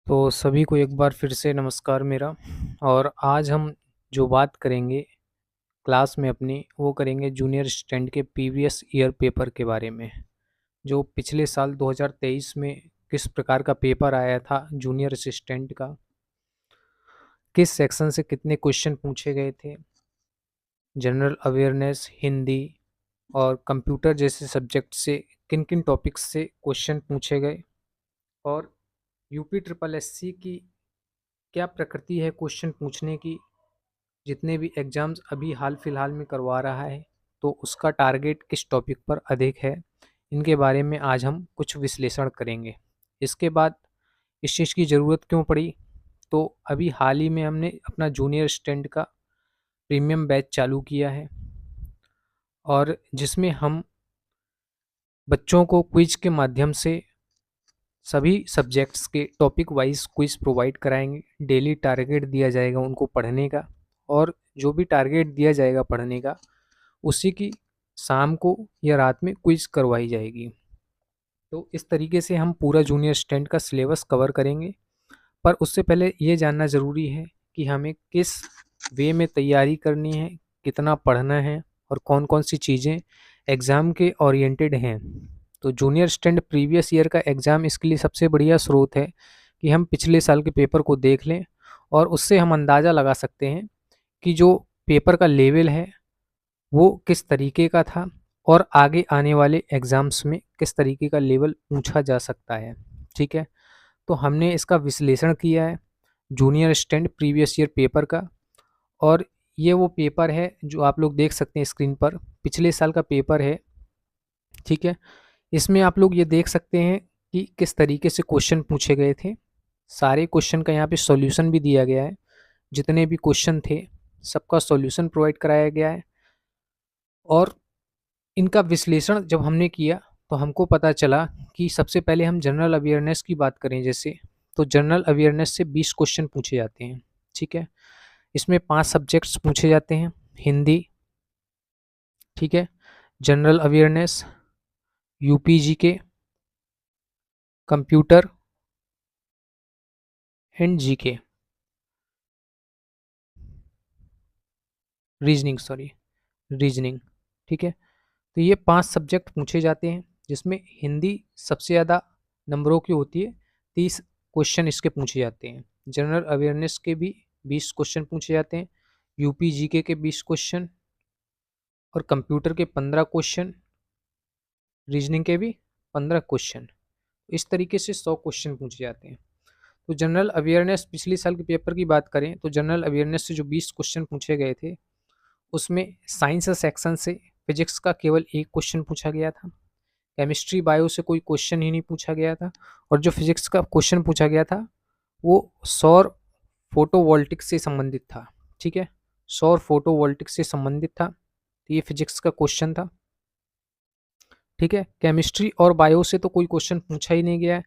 तो सभी को एक बार फिर से नमस्कार मेरा। और आज हम जो बात करेंगे क्लास में अपनी, वो करेंगे जूनियर स्टैंड के प्रीवियस ईयर पेपर के बारे में। जो पिछले साल 2023 में किस प्रकार का पेपर आया था जूनियर असिस्टेंट का, किस सेक्शन से कितने क्वेश्चन पूछे गए थे, जनरल अवेयरनेस, हिंदी और कंप्यूटर जैसे सब्जेक्ट से किन किन टॉपिक्स से क्वेश्चन पूछे गए, और यूपी ट्रिपल एससी की क्या प्रकृति है क्वेश्चन पूछने की। जितने भी एग्ज़ाम्स अभी हाल फिलहाल में करवा रहा है, तो उसका टारगेट किस टॉपिक पर अधिक है, इनके बारे में आज हम कुछ विश्लेषण करेंगे। इसके बाद इस चीज़ की ज़रूरत क्यों पड़ी, तो अभी हाल ही में हमने अपना जूनियर स्टैंड का प्रीमियम बैच चालू किया है, और जिसमें हम बच्चों को क्विज के माध्यम से सभी सब्जेक्ट्स के टॉपिक वाइज क्विज प्रोवाइड कराएंगे। डेली टारगेट दिया जाएगा उनको पढ़ने का, और जो भी टारगेट दिया जाएगा पढ़ने का, उसी की शाम को या रात में क्विज करवाई जाएगी। तो इस तरीके से हम पूरा जूनियर स्टैंड का सिलेबस कवर करेंगे। पर उससे पहले ये जानना ज़रूरी है कि हमें किस वे में तैयारी करनी है, कितना पढ़ना है, और कौन कौन सी चीज़ें एग्ज़ाम के ओरिएंटेड हैं। तो जूनियर स्टैंड प्रीवियस ईयर का एग्ज़ाम इसके लिए सबसे बढ़िया स्रोत है कि हम पिछले साल के पेपर को देख लें, और उससे हम अंदाज़ा लगा सकते हैं कि जो पेपर का लेवल है वो किस तरीके का था, और आगे आने वाले एग्ज़ाम्स में किस तरीके का लेवल पूछा जा सकता है। ठीक है, तो हमने इसका विश्लेषण किया है junior stand previous year paper का। और ये वो पेपर है जो आप लोग देख सकते हैं स्क्रीन पर, पिछले साल का पेपर है। ठीक है, इसमें आप लोग ये देख सकते हैं कि किस तरीके से क्वेश्चन पूछे गए थे। सारे क्वेश्चन का यहाँ पे सॉल्यूशन भी दिया गया है। जितने भी क्वेश्चन थे सबका सॉल्यूशन प्रोवाइड कराया गया है। और इनका विश्लेषण जब हमने किया तो हमको पता चला कि सबसे पहले हम जनरल अवेयरनेस की बात करें जैसे, तो जनरल अवेयरनेस से 20 क्वेश्चन पूछे जाते हैं। ठीक है, इसमें 5 सब्जेक्ट्स पूछे जाते हैं। हिंदी, ठीक है, general awareness, UP GK, computer and GK, reasoning, sorry, reasoning. ठीक है, तो ये 5 सब्जेक्ट पूछे जाते हैं, जिसमें हिंदी सबसे ज़्यादा नंबरों की होती है। 30 क्वेश्चन इसके पूछे जाते हैं। जनरल अवेयरनेस के भी 20 क्वेश्चन पूछे जाते हैं, यूपी जीके के 20 क्वेश्चन, और कंप्यूटर के 15 क्वेश्चन, रीजनिंग के भी 15 क्वेश्चन। इस तरीके से 100 क्वेश्चन पूछे जाते हैं। तो जनरल अवेयरनेस पिछले साल के पेपर की बात करें तो जनरल अवेयरनेस से जो 20 क्वेश्चन पूछे गए थे, उसमें साइंस सेक्शन से फिजिक्स का केवल एक क्वेश्चन पूछा गया था। केमिस्ट्री बायो से कोई क्वेश्चन ही नहीं पूछा गया था। और जो फिजिक्स का क्वेश्चन पूछा गया था वो सौर फोटोवोल्टिक से संबंधित था। ठीक है, सौर फोटोवोल्टिक से संबंधित था, तो ये फिजिक्स का क्वेश्चन था। ठीक है, केमिस्ट्री और बायो से तो कोई क्वेश्चन पूछा ही नहीं गया है।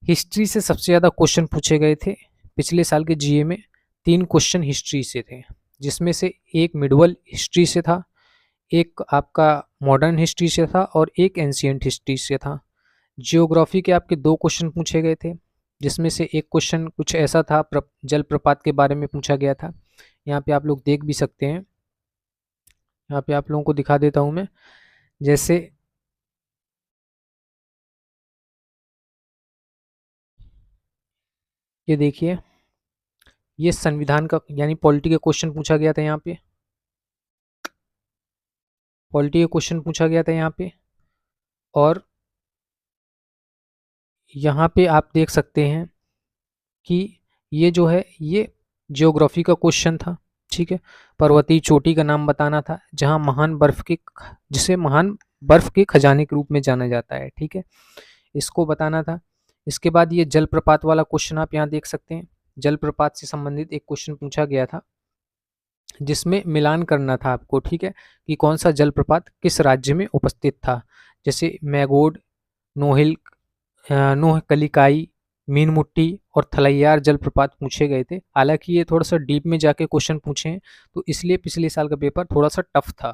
हिस्ट्री से सबसे ज़्यादा क्वेश्चन पूछे गए थे पिछले साल के जीए में। 3 क्वेश्चन हिस्ट्री से थे, जिसमें से एक मिडवल हिस्ट्री से था, एक आपका मॉडर्न हिस्ट्री से था, और एक एंशियंट हिस्ट्री से था। जियोग्राफी के आपके 2 क्वेश्चन पूछे गए थे, जिसमें से एक क्वेश्चन कुछ ऐसा था, जलप्रपात के बारे में पूछा गया था। यहाँ पे आप लोग देख भी सकते हैं, यहाँ पे आप लोगों को दिखा देता हूँ मैं। जैसे ये देखिए, ये संविधान का यानी पॉलिटी का क्वेश्चन पूछा गया था। यहाँ पे पॉलिटी का क्वेश्चन पूछा गया था यहाँ पे। और यहाँ पे आप देख सकते हैं कि ये जो है ये ज्योग्राफी का क्वेश्चन था। ठीक है, पर्वतीय चोटी का नाम बताना था जहाँ महान बर्फ के, जिसे महान बर्फ के खजाने के रूप में जाना जाता है। ठीक है, इसको बताना था। इसके बाद ये जलप्रपात वाला क्वेश्चन आप यहाँ देख सकते हैं। जलप्रपात से संबंधित एक क्वेश्चन पूछा गया था, जिसमें मिलान करना था आपको। ठीक है, कि कौन सा जलप्रपात किस राज्य में उपस्थित था। जैसे मैगोड, नोहिल, नोह कलिकाई, मीनमुट्टी और थलैयार जलप्रपात पूछे गए थे। हालांकि ये थोड़ा सा डीप में जाके क्वेश्चन पूछे हैं, तो इसलिए पिछले साल का पेपर थोड़ा सा टफ था,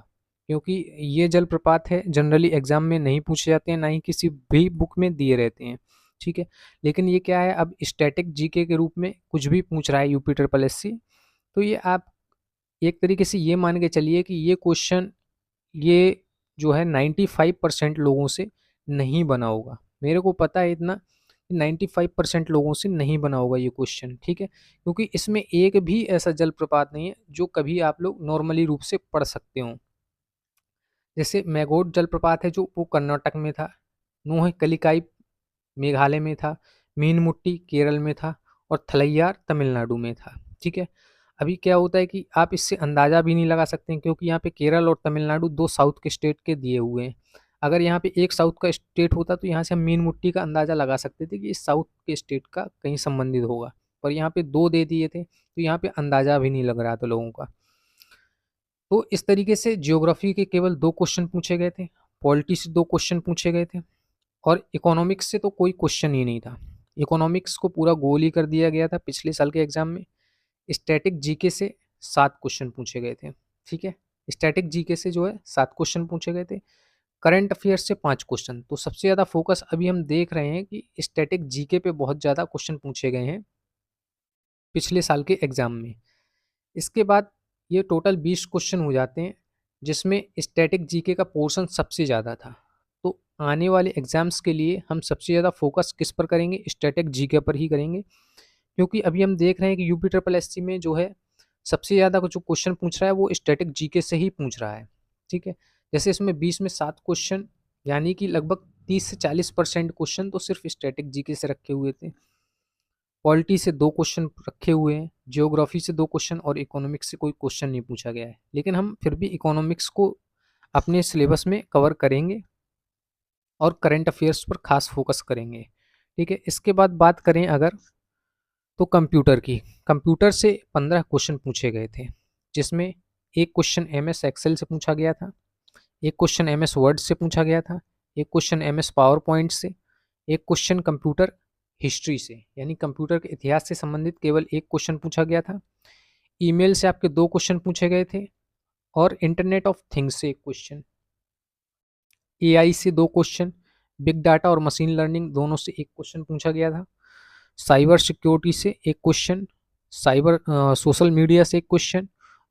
क्योंकि ये जलप्रपात है जनरली एग्जाम में नहीं पूछे जाते हैं, ना ही किसी भी बुक में दिए रहते हैं। ठीक है। लेकिन ये क्या है, अब स्टैटिक जीके के रूप में कुछ भी पूछ रहा है यूपी ट्रिपल एस सी, तो ये आप एक तरीके से ये मान के चलिए कि ये क्वेश्चन ये जो है 95% लोगों से नहीं बना होगा। मेरे को पता है इतना, 95% लोगों से नहीं बना होगा ये क्वेश्चन, ठीक है। क्योंकि इसमें एक भी ऐसा जलप्रपात नहीं है जो कभी आप लोग नॉर्मली रूप से पढ़ सकते हो। जैसे मैगोट जलप्रपात है जो वो कर्नाटक में था, नूह कलिकाई मेघालय में था, मीनमुट्टी केरल में था और थलैयार तमिलनाडु में था, ठीक है। अभी क्या होता है कि आप इससे अंदाज़ा भी नहीं लगा सकते हैं, क्योंकि यहाँ पे केरल और तमिलनाडु दो साउथ के स्टेट के दिए हुए हैं। अगर यहाँ पे एक साउथ का स्टेट होता तो यहाँ से हम मीनमुट्टी का अंदाज़ा लगा सकते थे कि इस साउथ के स्टेट का कहीं संबंधित होगा, पर यहाँ पे दो दे दिए थे तो यहाँ पे अंदाज़ा भी नहीं लग रहा था लोगों का। तो इस तरीके से ज्योग्राफी के केवल दो क्वेश्चन पूछे गए थे, पॉलिटी से दो क्वेश्चन पूछे गए थे और इकोनॉमिक्स से तो कोई क्वेश्चन ही नहीं था। इकोनॉमिक्स को पूरा गोल ही कर दिया गया था पिछले साल के एग्जाम में। स्टैटिक जीके से 7 क्वेश्चन पूछे गए थे, ठीक है। स्टैटिक जीके से जो है 7 क्वेश्चन पूछे गए थे, करंट अफेयर्स से 5 क्वेश्चन। तो सबसे ज़्यादा फोकस अभी हम देख रहे हैं कि स्टैटिक जीके पे बहुत ज़्यादा क्वेश्चन पूछे गए हैं पिछले साल के एग्जाम में। इसके बाद ये टोटल 20 क्वेश्चन हो जाते हैं, जिसमें स्टैटिक जीके का पोर्शन सबसे ज़्यादा था। तो आने वाले एग्जाम्स के लिए हम सबसे ज़्यादा फोकस किस पर करेंगे, स्टैटिक जीके पर ही करेंगे। क्योंकि अभी हम देख रहे हैं कि यूपी ट्रिपल एससी में जो है सबसे ज़्यादा जो क्वेश्चन पूछ रहा है वो स्टैटिक जीके से ही पूछ रहा है, ठीक है। जैसे इसमें 20 में 7 क्वेश्चन, यानी कि लगभग 30 से 40% क्वेश्चन तो सिर्फ स्टैटिक जीके से रखे हुए थे। पॉलिटी से 2 क्वेश्चन रखे हुए हैं, जियोग्राफी से 2 क्वेश्चन और इकोनॉमिक्स से कोई क्वेश्चन नहीं पूछा गया है। लेकिन हम फिर भी इकोनॉमिक्स को अपने सिलेबस में कवर करेंगे और करंट अफेयर्स पर खास फोकस करेंगे, ठीक है। इसके बाद बात करें अगर, तो कंप्यूटर की, कंप्यूटर से 15 क्वेश्चन पूछे गए थे, जिसमें एक क्वेश्चन एमएस एक्सेल से पूछा गया था, एक क्वेश्चन एमएस वर्ड से पूछा गया था, एक क्वेश्चन एमएस पावर पॉइंट से, एक क्वेश्चन कंप्यूटर हिस्ट्री से, यानी कंप्यूटर के इतिहास से संबंधित केवल एक क्वेश्चन पूछा गया था। ईमेल से आपके 2 क्वेश्चन पूछे गए थे और इंटरनेट ऑफ थिंग्स से एक क्वेश्चन, एआई से 2 क्वेश्चन, बिग डाटा और मशीन लर्निंग दोनों से एक क्वेश्चन पूछा गया था, साइबर सिक्योरिटी से एक क्वेश्चन, साइबर सोशल मीडिया से एक क्वेश्चन,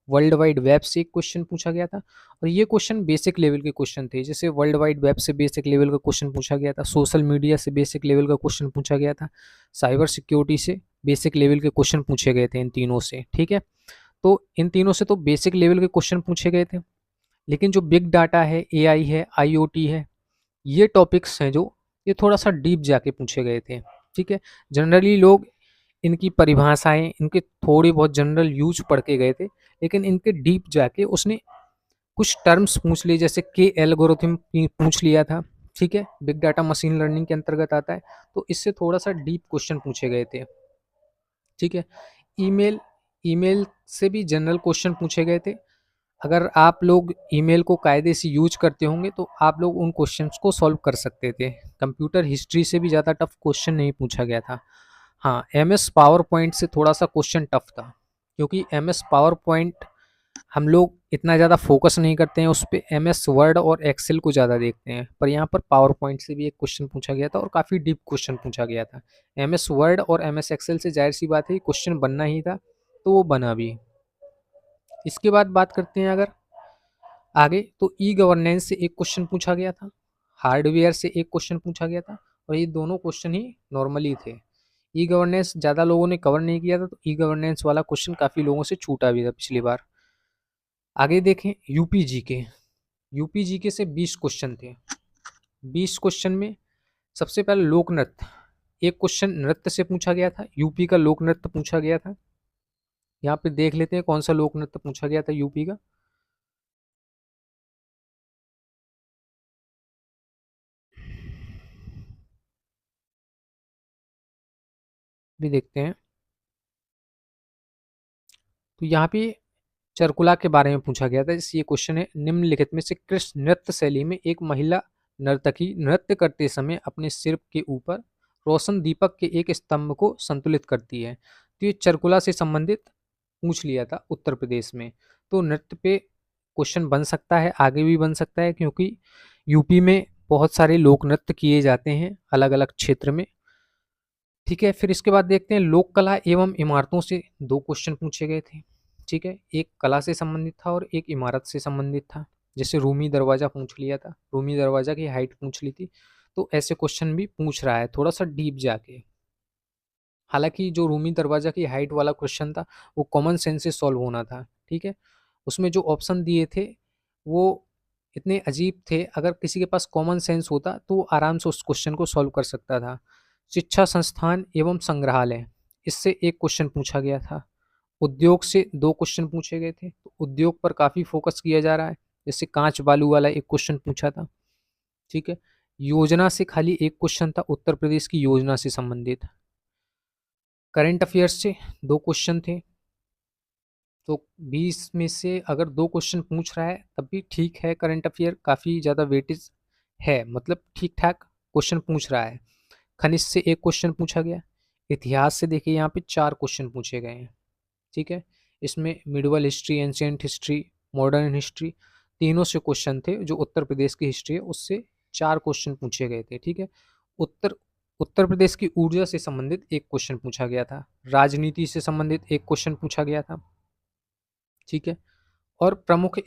वर्ल्ड वाइड वेब से एक क्वेश्चन पूछा गया था। और ये क्वेश्चन बेसिक लेवल के क्वेश्चन थे, जैसे वर्ल्ड वाइड वेब से बेसिक लेवल का क्वेश्चन पूछा गया था, सोशल मीडिया से बेसिक लेवल का क्वेश्चन पूछा गया था, साइबर सिक्योरिटी से बेसिक लेवल के क्वेश्चन पूछे गए थे इन तीनों से, ठीक है। तो इन तीनों से तो बेसिक लेवल के क्वेश्चन पूछे गए थे, लेकिन जो बिग डाटा है, एआई है, आईओटी है, ये टॉपिक्स हैं जो ये थोड़ा सा डीप जाके पूछे गए थे, ठीक है। जनरली लोग इनकी परिभाषाएं, इनके थोड़ी बहुत जनरल यूज पढ़ के गए थे, लेकिन इनके डीप जाके उसने कुछ टर्म्स पूछ लिए, जैसे के एल्गोरिथम पूछ लिया था, ठीक है, बिग डाटा मशीन लर्निंग के अंतर्गत आता है। तो इससे थोड़ा सा डीप क्वेश्चन पूछे गए थे, ठीक है। ईमेल, ईमेल से भी जनरल क्वेश्चन पूछे गए थे। अगर आप लोग ईमेल को कायदे से यूज करते होंगे तो आप लोग उन क्वेश्चंस को सॉल्व कर सकते थे। कंप्यूटर हिस्ट्री से भी ज़्यादा टफ क्वेश्चन नहीं पूछा गया था। हाँ, एमएस पावर पॉइंट से थोड़ा सा क्वेश्चन टफ था, क्योंकि एमएस पावर पॉइंट हम लोग इतना ज़्यादा फोकस नहीं करते हैं उस पर, एमएस वर्ड और एक्सेल को ज़्यादा देखते हैं। पर यहाँ पर पावर पॉइंट से भी एक क्वेश्चन पूछा गया था और काफ़ी डीप क्वेश्चन पूछा गया था। एमएस वर्ड और एमएस एक्सेल से जाहिर सी बात है क्वेश्चन बनना ही था, तो वो बना भी। इसके बाद बात करते हैं अगर आगे, तो ई गवर्नेंस से एक क्वेश्चन पूछा गया था, हार्डवेयर से एक क्वेश्चन पूछा गया था, और ये दोनों क्वेश्चन ही नॉर्मली थे। ई गवर्नेंस ज़्यादा लोगों ने कवर नहीं किया था, तो ई गवर्नेंस वाला क्वेश्चन काफ़ी लोगों से छूटा भी था पिछली बार। आगे देखें यूपी जीके, यूपी जीके से 20 क्वेश्चन थे। 20 क्वेश्चन में सबसे पहले लोक नृत्य, एक क्वेश्चन नृत्य से पूछा गया था, यूपी का लोक नृत्य पूछा गया था। यहाँ पे देख लेते हैं कौन सा लोक नृत्य पूछा गया था यूपी का। भी देखते हैं, तो यहाँ पे चरकुला के बारे में पूछा गया था। जैसे ये क्वेश्चन है, निम्नलिखित में से किस नृत्य शैली में एक महिला नर्तकी नृत्य करते समय अपने सिर के ऊपर रोशन दीपक के एक स्तंभ को संतुलित करती है। तो ये चरकुला से संबंधित पूछ लिया था उत्तर प्रदेश में। तो नृत्य पे क्वेश्चन बन सकता है, आगे भी बन सकता है, क्योंकि यूपी में बहुत सारे लोक नृत्य किए जाते हैं अलग अलग क्षेत्र में। ठीक है, फिर इसके बाद देखते हैं लोक कला एवं इमारतों से 2 क्वेश्चन पूछे गए थे। ठीक है, एक कला से संबंधित था और एक इमारत से संबंधित था। जैसे रूमी दरवाज़ा पूछ लिया था, रूमी दरवाज़ा की हाइट पूछ ली थी, तो ऐसे क्वेश्चन भी पूछ रहा है थोड़ा-सा डीप जाके। हालाँकि जो रूमी दरवाज़ा की हाइट वाला क्वेश्चन था, वो कॉमन सेंस से सॉल्व होना था, ठीक है? उसमें जो ऑप्शन दिए थे, वो इतने अजीब थे, अगर किसी के पास कॉमन सेंस होता, तो वो आराम से उस क्वेश्चन को सॉल्व कर सकता था। शिक्षा संस्थान एवं संग्रहालय, इससे 1 क्वेश्चन पूछा गया था। उद्योग से 2 क्वेश्चन पूछे गए थे, तो उद्योग पर काफ़ी फोकस किया जा रहा है, जैसे काँच बालू वाला 1 क्वेश्चन पूछा था, ठीक है? योजना से खाली 1 क्वेश्चन था, उत्तर प्रदेश की योजना से संबंधित। करंट अफेयर्स से 2 क्वेश्चन थे, तो 20 में से अगर 2 क्वेश्चन पूछ रहा है तब भी ठीक है, करंट अफेयर काफ़ी ज़्यादा वेटेज है, मतलब ठीक-ठाक क्वेश्चन पूछ रहा है। खनिज से 1 क्वेश्चन पूछा गया, इतिहास से देखिए यहाँ पे 4 क्वेश्चन पूछे गए हैं, ठीक है? इसमें medieval history, ancient history, modern history तीनों से क्वेश्चन थे, जो उत्तर प्रदेश की हिस्ट्री है उससे 4 क्वेश्चन पूछे गए थे, ठीक है? उत्तर उत्तर प्रदेश की ऊर्जा से संबंधित 1 क्वेश्चन पूछा गया था, राजनीति से संबंधित 1 क्वेश्चन पूछा गया था, ठीक है? और प्रमुख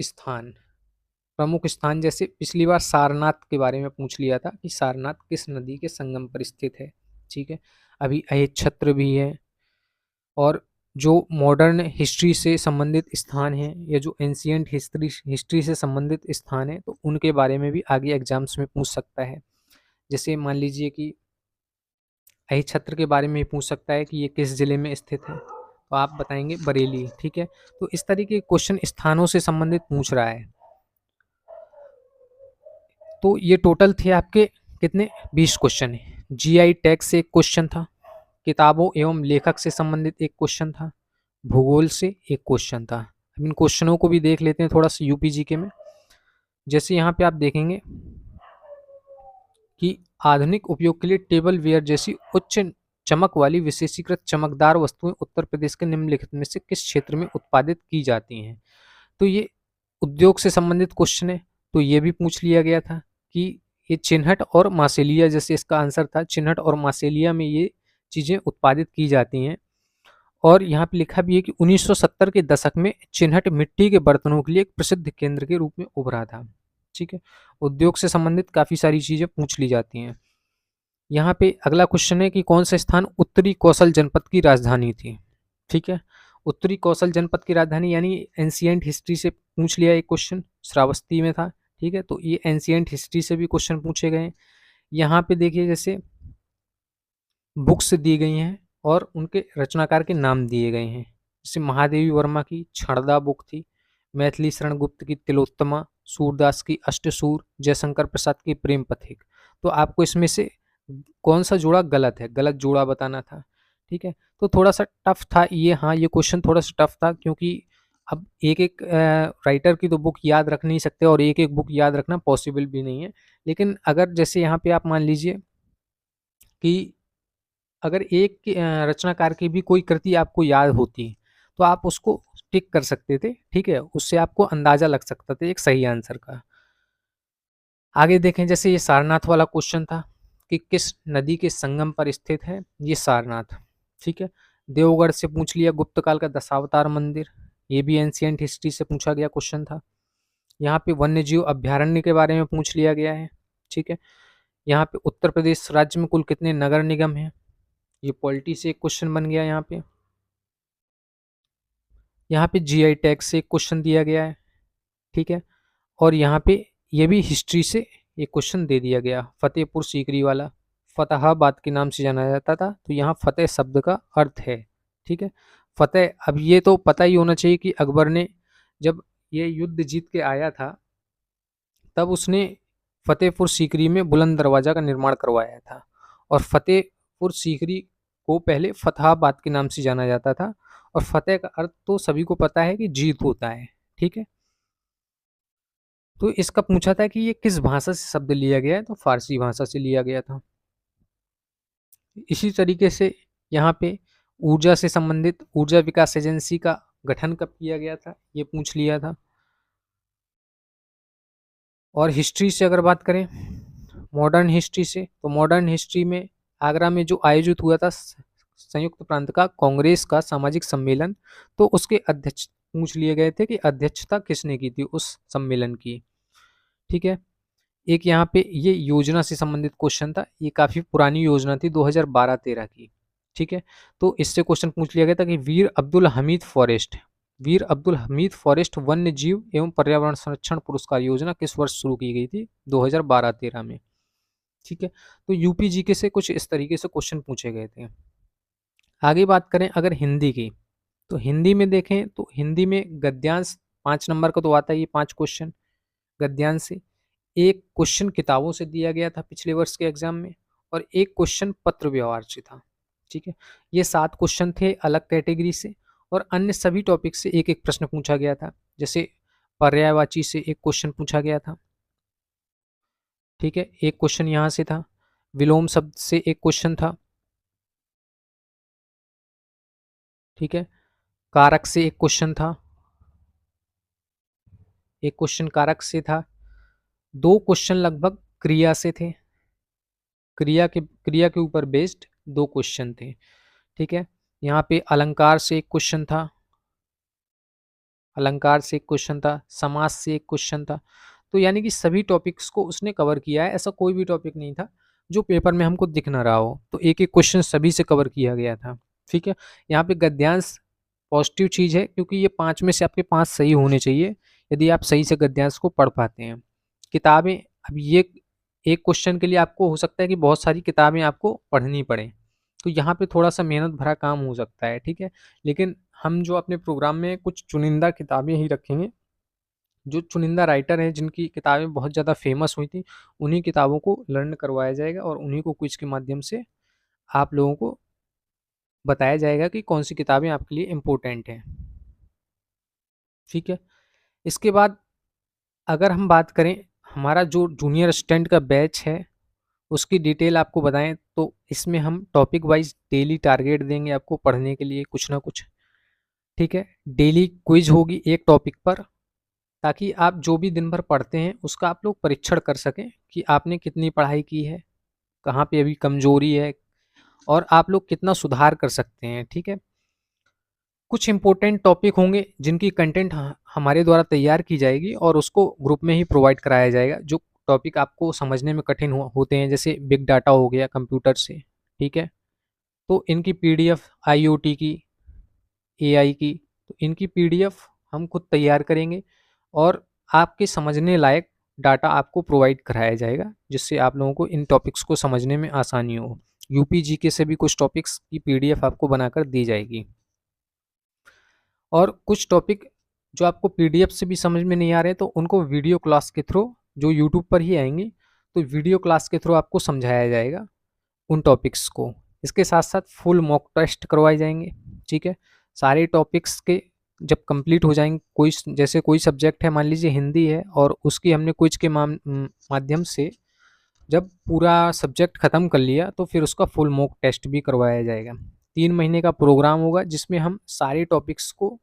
स्थान जैसे पिछली बार सारनाथ के बारे में पूछ लिया था कि सारनाथ किस नदी के संगम पर स्थित है, ठीक है? अभी अहिच्छत्र भी है, और जो मॉडर्न हिस्ट्री से संबंधित स्थान हैं या जो एंशिएंट हिस्ट्री से संबंधित स्थान है, तो उनके बारे में भी आगे एग्जाम्स में पूछ सकता है। जैसे मान लीजिए कि अहिच्छत्र के बारे में भी पूछ सकता है कि ये किस जिले में स्थित है, तो आप बताएंगे बरेली, ठीक है? तो इस तरीके के क्वेश्चन स्थानों से संबंधित पूछ रहा है। तो ये टोटल थे आपके कितने 20 क्वेश्चन है। जीआई टैग से 1 क्वेश्चन था, किताबों एवं लेखक से संबंधित 1 क्वेश्चन था, भूगोल से 1 क्वेश्चन था। अब इन क्वेश्चनों को भी देख लेते हैं थोड़ा सा यूपी जीके में। जैसे यहाँ पे आप देखेंगे कि आधुनिक उपयोग के लिए टेबल वेयर जैसी उच्च चमक वाली विशेषीकृत चमकदार वस्तुएं उत्तर प्रदेश के निम्नलिखित में से किस क्षेत्र में उत्पादित की जाती हैं? तो ये उद्योग से संबंधित क्वेश्चन है, तो ये भी पूछ लिया गया था कि ये चिन्हट और मासेलिया, जैसे इसका आंसर था चिन्हट और मासेलिया में ये चीज़ें उत्पादित की जाती हैं। और यहाँ पे लिखा भी है कि 1970 के दशक में चिन्हट मिट्टी के बर्तनों के लिए एक प्रसिद्ध केंद्र के रूप में उभरा था, ठीक है? उद्योग से संबंधित काफ़ी सारी चीज़ें पूछ ली जाती हैं। यहाँ पे अगला क्वेश्चन है कि कौन सा स्थान उत्तरी कौशल जनपद की राजधानी थी, ठीक है? उत्तरी कौशल जनपद की राजधानी यानी एंशिएंट हिस्ट्री से पूछ लिया एक क्वेश्चन, श्रावस्ती में था, ठीक है? तो ये एंशिएंट हिस्ट्री से भी क्वेश्चन पूछे गए हैं। यहाँ पे देखिए जैसे बुक्स दी गई हैं और उनके रचनाकार के नाम दिए गए हैं। जैसे महादेवी वर्मा की क्षणदा बुक थी, मैथिली शरण गुप्त की तिलोत्तमा, सूरदास की अष्टसूर, जयशंकर प्रसाद की प्रेम पथिक। तो आपको इसमें से कौन सा जोड़ा गलत है, गलत जोड़ा बताना था, ठीक है? तो थोड़ा सा टफ था ये, हाँ ये क्वेश्चन थोड़ा सा टफ था, क्योंकि अब एक एक राइटर की तो बुक याद रख नहीं सकते और एक एक बुक याद रखना पॉसिबल भी नहीं है। लेकिन अगर जैसे यहाँ पे आप मान लीजिए कि अगर एक रचनाकार की भी कोई कृति आपको याद होती, तो आप उसको टिक कर सकते थे, ठीक है? उससे आपको अंदाज़ा लग सकता था एक सही आंसर का। आगे देखें, जैसे ये सारनाथ वाला क्वेश्चन था कि किस नदी के संगम पर स्थित है ये सारनाथ, ठीक है? देवगढ़ से पूछ लिया गुप्त काल का दशावतार मंदिर, ये भी एंशिएंट हिस्ट्री से पूछा गया क्वेश्चन था। यहाँ पे वन्यजीव अभ्यारण्य के बारे में पूछ लिया गया है, ठीक है? यहाँ पे उत्तर प्रदेश राज्य में कुल कितने नगर निगम हैं, ये पॉलिटी से एक क्वेश्चन बन गया यहाँ पे। यहाँ पे जीआई टैग से एक क्वेश्चन दिया गया है, ठीक है? और यहाँ पे ये भी हिस्ट्री से एक क्वेश्चन दे दिया गया, फतेहपुर सीकरी वाला, फतेहाबाद के नाम से जाना जाता था, तो यहाँ फतेह शब्द का अर्थ है, ठीक है? फतेह, अब ये तो पता ही होना चाहिए कि अकबर ने जब ये युद्ध जीत के आया था, तब उसने फतेहपुर सीकरी में बुलंद दरवाजा का निर्माण करवाया था, और फतेहपुर सीकरी को पहले फतहाबाद के नाम से जाना जाता था, और फतेह का अर्थ तो सभी को पता है कि जीत होता है, ठीक है? तो इसका पूछा था कि ये किस भाषा से शब्द लिया गया है, तो फारसी भाषा से लिया गया था। इसी तरीके से यहाँ पे ऊर्जा से संबंधित ऊर्जा विकास एजेंसी का गठन कब किया गया था, ये पूछ लिया था। और हिस्ट्री से अगर बात करें, मॉडर्न हिस्ट्री से, तो मॉडर्न हिस्ट्री में आगरा में जो आयोजित हुआ था संयुक्त प्रांत का कांग्रेस का सामाजिक सम्मेलन, तो उसके अध्यक्ष पूछ लिए गए थे कि अध्यक्षता किसने की थी उस सम्मेलन की। ठीक है। एक यहाँ पे ये योजना से संबंधित क्वेश्चन था, ये काफी पुरानी योजना थी 2012-13 की। ठीक है। तो इससे क्वेश्चन पूछ लिया गया था कि वीर अब्दुल हमीद फॉरेस्ट वन्य जीव एवं पर्यावरण संरक्षण पुरस्कार योजना किस वर्ष शुरू की गई थी? 2012-13 में। ठीक है। तो यूपी जीके से कुछ इस तरीके से क्वेश्चन पूछे गए थे। आगे बात करें अगर हिंदी की, तो हिंदी में देखें तो हिंदी में गद्यांश 5 नंबर का तो आता है, ये 5 क्वेश्चन गद्यांश से। एक क्वेश्चन किताबों से दिया गया था पिछले वर्ष के एग्जाम में, और एक क्वेश्चन पत्र व्यवहार से था। ठीक है। ये 7 क्वेश्चन थे अलग कैटेगरी से, और अन्य सभी टॉपिक से एक एक प्रश्न पूछा गया था। जैसे पर्यायवाची से एक क्वेश्चन पूछा गया था। ठीक है। एक क्वेश्चन यहाँ से था। विलोम शब्द से एक क्वेश्चन था। ठीक है। कारक से एक क्वेश्चन था। एक क्वेश्चन कारक से था। 2 क्वेश्चन लगभग क्रिया से थे। क्रिया के ऊपर बेस्ड 2 क्वेश्चन थे। ठीक है। यहाँ पे अलंकार से एक क्वेश्चन था। अलंकार से एक क्वेश्चन था। समास से एक क्वेश्चन था। तो यानी कि सभी टॉपिक्स को उसने कवर किया है। ऐसा कोई भी टॉपिक नहीं था जो पेपर में हमको दिख ना रहा हो। तो एक एक क्वेश्चन सभी से कवर किया गया था। ठीक है। यहाँ पे गद्यांश पॉजिटिव चीज़ है, क्योंकि ये 5 में से आपके 5 सही होने चाहिए यदि आप सही से गद्यांश को पढ़ पाते हैं। किताबें, अब ये एक क्वेश्चन के लिए आपको हो सकता है कि बहुत सारी किताबें आपको पढ़नी पड़े, तो यहाँ पे थोड़ा सा मेहनत भरा काम हो सकता है। ठीक है। लेकिन हम जो अपने प्रोग्राम में कुछ चुनिंदा किताबें ही रखेंगे, जो चुनिंदा राइटर हैं जिनकी किताबें बहुत ज़्यादा फेमस हुई थी, उन्हीं किताबों को लर्न करवाया जाएगा और उन्हीं को क्विज के माध्यम से आप लोगों को बताया जाएगा कि कौन सी किताबें आपके लिए इम्पोर्टेंट हैं। ठीक है। इसके बाद अगर हम बात करें हमारा जो जूनियर असिस्टेंट का बैच है उसकी डिटेल आपको बताएं, तो इसमें हम टॉपिक वाइज डेली टारगेट देंगे आपको पढ़ने के लिए कुछ ना कुछ। ठीक है। डेली क्विज होगी एक टॉपिक पर, ताकि आप जो भी दिन भर पढ़ते हैं उसका आप लोग परीक्षण कर सकें कि आपने कितनी पढ़ाई की है, कहाँ पे अभी कमजोरी है, और आप लोग कितना सुधार कर सकते हैं। ठीक है। कुछ इंपॉर्टेंट टॉपिक होंगे जिनकी कंटेंट हमारे द्वारा तैयार की जाएगी और उसको ग्रुप में ही प्रोवाइड कराया जाएगा। जो टॉपिक आपको समझने में कठिन होते हैं, जैसे बिग डाटा हो गया कंप्यूटर से। ठीक है। तो इनकी पीडीएफ, आईओटी की, एआई की, तो इनकी पीडीएफ हम खुद तैयार करेंगे और आपके समझने लायक डाटा आपको प्रोवाइड कराया जाएगा, जिससे आप लोगों को इन टॉपिक्स को समझने में आसानी हो। यूपी जीके से भी कुछ टॉपिक्स की पीडीएफ आपको बनाकर दी जाएगी, और कुछ टॉपिक जो आपको पीडीएफ से भी समझ में नहीं आ रहे तो उनको वीडियो क्लास के थ्रू, जो यूट्यूब पर ही आएंगी, तो वीडियो क्लास के थ्रू आपको समझाया जाएगा उन टॉपिक्स को। इसके साथ साथ फुल मॉक टेस्ट करवाए जाएंगे। ठीक है। सारे टॉपिक्स के जब कंप्लीट हो जाएंगे, कोई जैसे कोई सब्जेक्ट है, मान लीजिए हिंदी है, और उसकी हमने क्विज के माध्यम से जब पूरा सब्जेक्ट ख़त्म कर लिया तो फिर उसका फुल मॉक टेस्ट भी करवाया जाएगा। 3 महीने का प्रोग्राम होगा जिसमें हम सारे टॉपिक्स को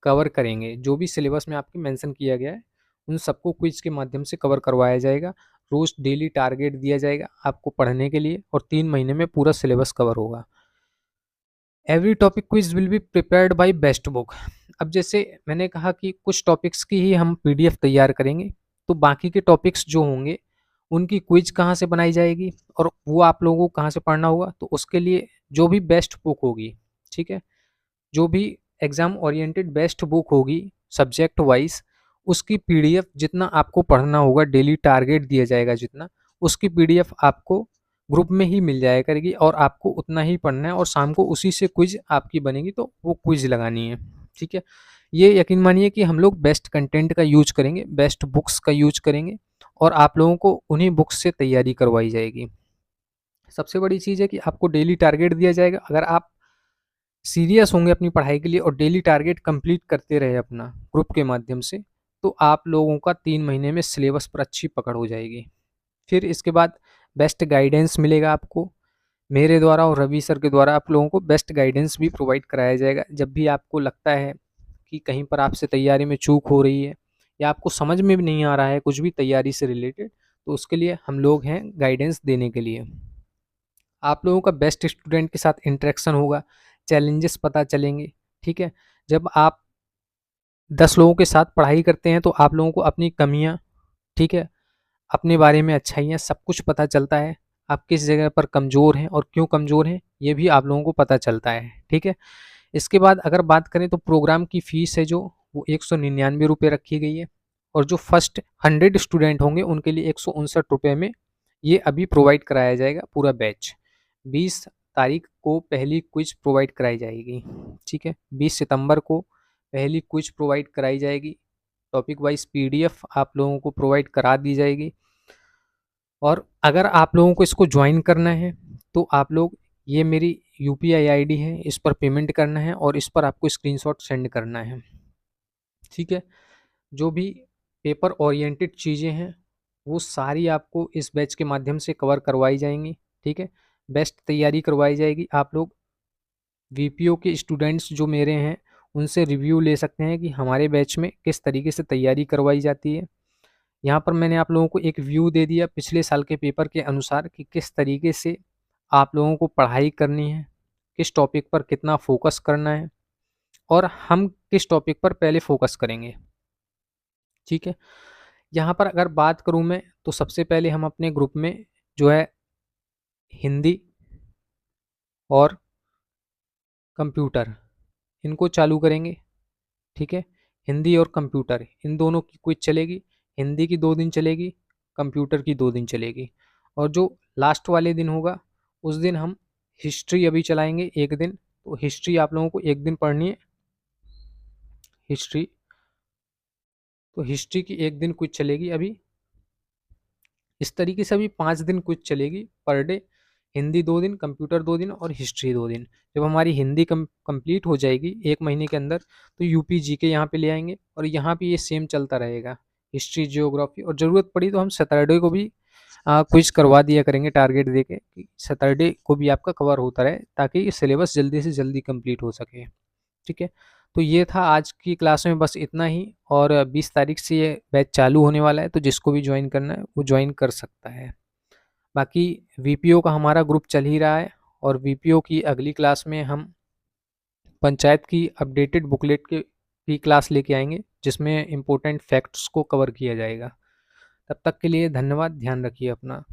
कवर करेंगे। जो भी सिलेबस में आपके मेंशन किया गया है उन सबको क्विज के माध्यम से कवर करवाया जाएगा। रोज डेली टारगेट दिया जाएगा आपको पढ़ने के लिए, और 3 महीने में पूरा सिलेबस कवर होगा। Every topic quiz will be prepared by best book. अब जैसे मैंने कहा कि कुछ टॉपिक्स की ही हम पीडीएफ तैयार करेंगे, तो बाकी के टॉपिक्स जो होंगे उनकी क्विज कहाँ से बनाई जाएगी और वो आप लोगों को कहाँ से पढ़ना होगा, तो उसके लिए जो भी बेस्ट बुक होगी, ठीक है, जो भी एग्जाम ओरिएंटेड बेस्ट बुक होगी सब्जेक्ट वाइज, उसकी पीडीएफ जितना आपको पढ़ना होगा, डेली टारगेट दिया जाएगा जितना, उसकी पीडीएफ आपको ग्रुप में ही मिल जाया करेगी और आपको उतना ही पढ़ना है, और शाम को उसी से क्विज आपकी बनेगी तो वो क्विज लगानी है। ठीक है। ये यकीन मानिए कि हम लोग बेस्ट कंटेंट का यूज करेंगे, बेस्ट बुक्स का यूज करेंगे, और आप लोगों को उन्हीं बुक्स से तैयारी करवाई जाएगी। सबसे बड़ी चीज़ है कि आपको डेली टारगेट दिया जाएगा। अगर आप सीरियस होंगे अपनी पढ़ाई के लिए और डेली टारगेट कंप्लीट करते रहे अपना ग्रुप के माध्यम से, तो आप लोगों का 3 महीने में सिलेबस पर अच्छी पकड़ हो जाएगी। फिर इसके बाद बेस्ट गाइडेंस मिलेगा आपको मेरे द्वारा, और रवि सर के द्वारा आप लोगों को बेस्ट गाइडेंस भी प्रोवाइड कराया जाएगा। जब भी आपको लगता है कि कहीं पर आपसे तैयारी में चूक हो रही है या आपको समझ में भी नहीं आ रहा है कुछ भी तैयारी से रिलेटेड, तो उसके लिए हम लोग हैं गाइडेंस देने के लिए। आप लोगों का बेस्ट स्टूडेंट के साथ इंटरेक्शन होगा, चैलेंजेस पता चलेंगे, ठीक है। जब आप 10 लोगों के साथ पढ़ाई करते हैं तो आप लोगों को अपनी कमियाँ, ठीक है, अपने बारे में अच्छाइयाँ सब कुछ पता चलता है। आप किस जगह पर कमज़ोर हैं और क्यों कमज़ोर हैं, ये भी आप लोगों को पता चलता है, ठीक है। इसके बाद अगर बात करें तो प्रोग्राम की फ़ीस है जो, वो 199 रुपये रखी गई है, और जो फर्स्ट 100 स्टूडेंट होंगे उनके लिए 159 रुपये में ये अभी प्रोवाइड कराया जाएगा पूरा बैच। 20 तारीख को पहली क्विज प्रोवाइड कराई जाएगी, ठीक है। 20 सितंबर को पहली क्विज प्रोवाइड कराई जाएगी। टॉपिक वाइज पीडीएफ आप लोगों को प्रोवाइड करा दी जाएगी। और अगर आप लोगों को इसको ज्वाइन करना है तो आप लोग, ये मेरी यूपीआई आईडी है, इस पर पेमेंट करना है और इस पर आपको स्क्रीनशॉट सेंड करना है, ठीक है। जो भी पेपर ओरिएंटेड चीज़ें हैं वो सारी आपको इस बैच के माध्यम से कवर करवाई जाएंगी, ठीक है। बेस्ट तैयारी करवाई जाएगी। आप लोग वीपीओ के स्टूडेंट्स जो मेरे हैं उनसे रिव्यू ले सकते हैं कि हमारे बैच में किस तरीके से तैयारी करवाई जाती है। यहाँ पर मैंने आप लोगों को एक व्यू दे दिया पिछले साल के पेपर के अनुसार कि किस तरीके से आप लोगों को पढ़ाई करनी है, किस टॉपिक पर कितना फोकस करना है और हम किस टॉपिक पर पहले फोकस करेंगे, ठीक है। यहाँ पर अगर बात करूँ मैं तो सबसे पहले हम अपने ग्रुप में जो है हिंदी और कंप्यूटर इनको चालू करेंगे, ठीक है। हिंदी और कंप्यूटर इन दोनों की क्विज चलेगी। हिंदी की 2 दिन चलेगी, कंप्यूटर की 2 दिन चलेगी। और जो लास्ट वाले दिन होगा उस दिन हम हिस्ट्री अभी चलाएंगे 1 दिन। तो हिस्ट्री आप लोगों को 1 दिन पढ़नी है, हिस्ट्री। तो हिस्ट्री की 1 दिन क्विज चलेगी अभी। इस तरीके से अभी 5 दिन क्विज चलेगी पर डे। हिंदी 2 दिन, कंप्यूटर 2 दिन और हिस्ट्री 2 दिन। जब हमारी हिंदी कंप्लीट हो जाएगी 1 महीने के अंदर तो यूपी जीके यहाँ पे ले आएंगे और यहाँ पे ये सेम चलता रहेगा, हिस्ट्री जियोग्राफी। और ज़रूरत पड़ी तो हम सैटरडे को भी क्विज करवा दिया करेंगे टारगेट दे के कि सैटरडे को भी आपका कवर होता रहे ताकि सिलेबस जल्दी से जल्दी कंप्लीट हो सके, ठीक है। तो ये था आज की क्लास में, बस इतना ही। और 20 तारीख से ये बैच चालू होने वाला है तो जिसको भी ज्वाइन करना है वो ज्वाइन कर सकता है। बाकी वीपीओ का हमारा ग्रुप चल ही रहा है और वीपीओ की अगली क्लास में हम पंचायत की अपडेटेड बुकलेट की क्लास लेके आएंगे जिसमें इम्पोर्टेंट फैक्ट्स को कवर किया जाएगा। तब तक के लिए धन्यवाद, ध्यान रखिए अपना।